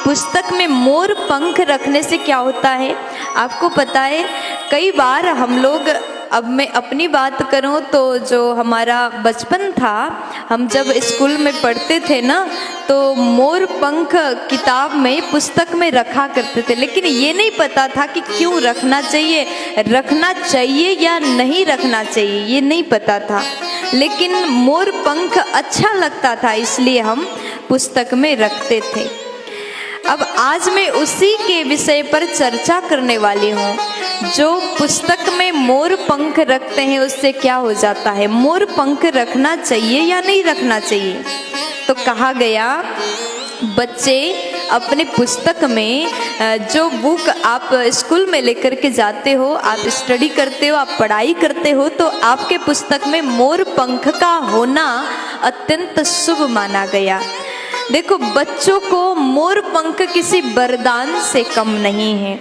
पुस्तक में मोर पंख रखने से क्या होता है आपको पता है? कई बार हम लोग, अब मैं अपनी बात करूं तो जो हमारा बचपन था, हम जब स्कूल में पढ़ते थे ना, तो मोर पंख किताब में पुस्तक में रखा करते थे, लेकिन ये नहीं पता था कि क्यों रखना चाहिए या नहीं रखना चाहिए, ये नहीं पता था। लेकिन मोर पंख अच्छा लगता था, इसलिए हम पुस्तक में रखते थे। अब आज मैं उसी के विषय पर चर्चा करने वाली हूँ। जो पुस्तक में मोर पंख रखते हैं उससे क्या हो जाता है? मोर पंख रखना चाहिए या नहीं रखना चाहिए? तो कहा गया, बच्चे अपने पुस्तक में, जो बुक आप स्कूल में लेकर के जाते हो, आप स्टडी करते हो, आप पढ़ाई करते हो, तो आपके पुस्तक में मोर पंख का होना अत्यंत शुभ माना गया। देखो, बच्चों को मोर पंख किसी वरदान से कम नहीं है।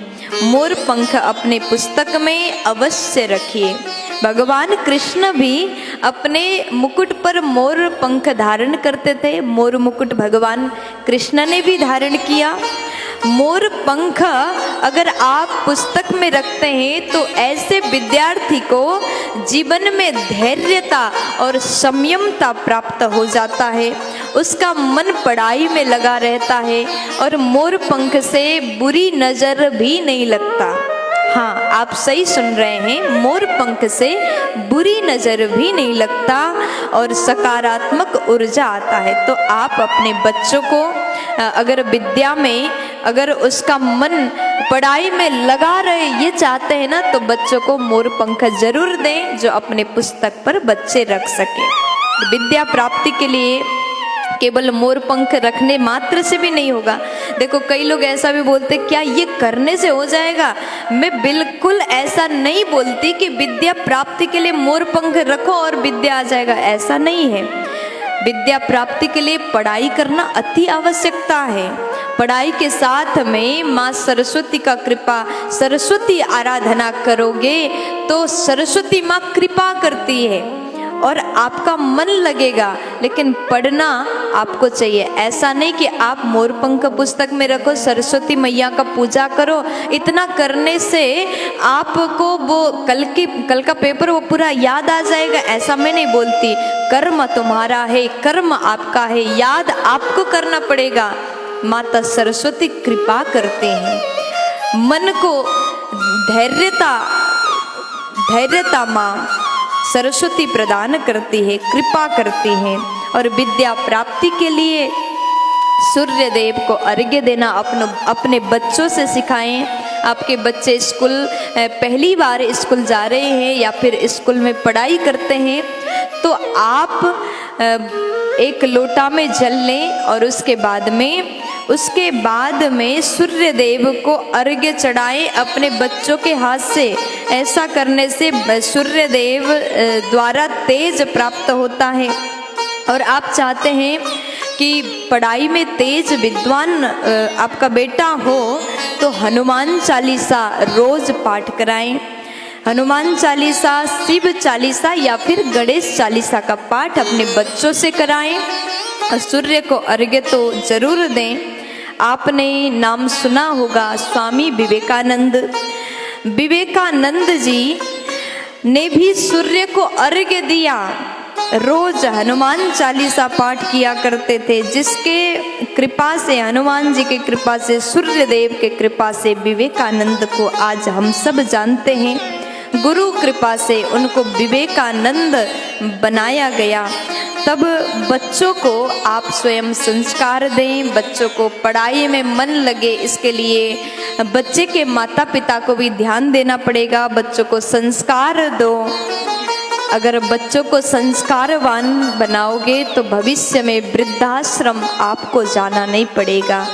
मोर पंख अपने पुस्तक में अवश्य रखिए। भगवान कृष्ण भी अपने मुकुट पर मोर पंख धारण करते थे। मोर मुकुट भगवान कृष्ण ने भी धारण किया। मोर पंख अगर आप पुस्तक में रखते हैं तो ऐसे विद्यार्थी को जीवन में धैर्यता और संयमता प्राप्त हो जाता है। उसका मन पढ़ाई में लगा रहता है और मोर पंख से बुरी नजर भी नहीं लगता। हाँ, आप सही सुन रहे हैं, मोर पंख से बुरी नजर भी नहीं लगता और सकारात्मक ऊर्जा आता है। तो आप अपने बच्चों को अगर विद्या में, अगर उसका मन पढ़ाई में लगा रहे, ये चाहते हैं ना, तो बच्चों को मोर पंख जरूर दें, जो अपने पुस्तक पर बच्चे रख सके। विद्या प्राप्ति के लिए केवल मोर पंख रखने मात्र से भी नहीं होगा। देखो, कई लोग ऐसा भी बोलते, क्या ये करने से हो जाएगा? मैं बिल्कुल ऐसा नहीं बोलती कि विद्या प्राप्ति के लिए मोर पंख रखो और विद्या आ जाएगा, ऐसा नहीं है। विद्या प्राप्ति के लिए पढ़ाई करना अति आवश्यकता है। पढ़ाई के साथ में माँ सरस्वती का कृपा, सरस्वती आराधना करोगे तो सरस्वती माँ कृपा करती है और आपका मन लगेगा। लेकिन पढ़ना आपको चाहिए। ऐसा नहीं कि आप मोर पंख पुस्तक में रखो, सरस्वती मैया का पूजा करो, इतना करने से आपको वो कल का पेपर वो पूरा याद आ जाएगा, ऐसा मैं नहीं बोलती। कर्म तुम्हारा है, कर्म आपका है, याद आपको करना पड़ेगा। माता सरस्वती कृपा करते हैं। मन को धैर्यता माँ सरस्वती प्रदान करती है, कृपा करती है। और विद्या प्राप्ति के लिए सूर्य देव को अर्घ्य देना अपने बच्चों से सिखाएं। आपके बच्चे स्कूल पहली बार स्कूल जा रहे हैं या फिर स्कूल में पढ़ाई करते हैं, तो आप एक लोटा में जल लें और उसके बाद में सूर्य देव को अर्घ्य चढ़ाएं अपने बच्चों के हाथ से। ऐसा करने से सूर्य देव द्वारा तेज प्राप्त होता है। और आप चाहते हैं कि पढ़ाई में तेज विद्वान आपका बेटा हो, तो हनुमान चालीसा रोज पाठ कराएं। हनुमान चालीसा, शिव चालीसा या फिर गणेश चालीसा का पाठ अपने बच्चों से कराएं। और सूर्य को अर्घ्य तो जरूर दें। आपने नाम सुना होगा स्वामी विवेकानंद। विवेकानंद जी ने भी सूर्य को अर्घ्य दिया। रोज हनुमान चालीसा पाठ किया करते थे, जिसके कृपा से, हनुमान जी के कृपा से, सूर्य देव के कृपा से विवेकानंद को आज हम सब जानते हैं। गुरु कृपा से उनको विवेकानंद बनाया गया। तब बच्चों को आप स्वयं संस्कार दें, बच्चों को पढ़ाई में मन लगे, इसके लिए बच्चे के माता पिता को भी ध्यान देना पड़ेगा। बच्चों को संस्कार दो। अगर बच्चों को संस्कारवान बनाओगे तो भविष्य में वृद्धाश्रम आपको जाना नहीं पड़ेगा।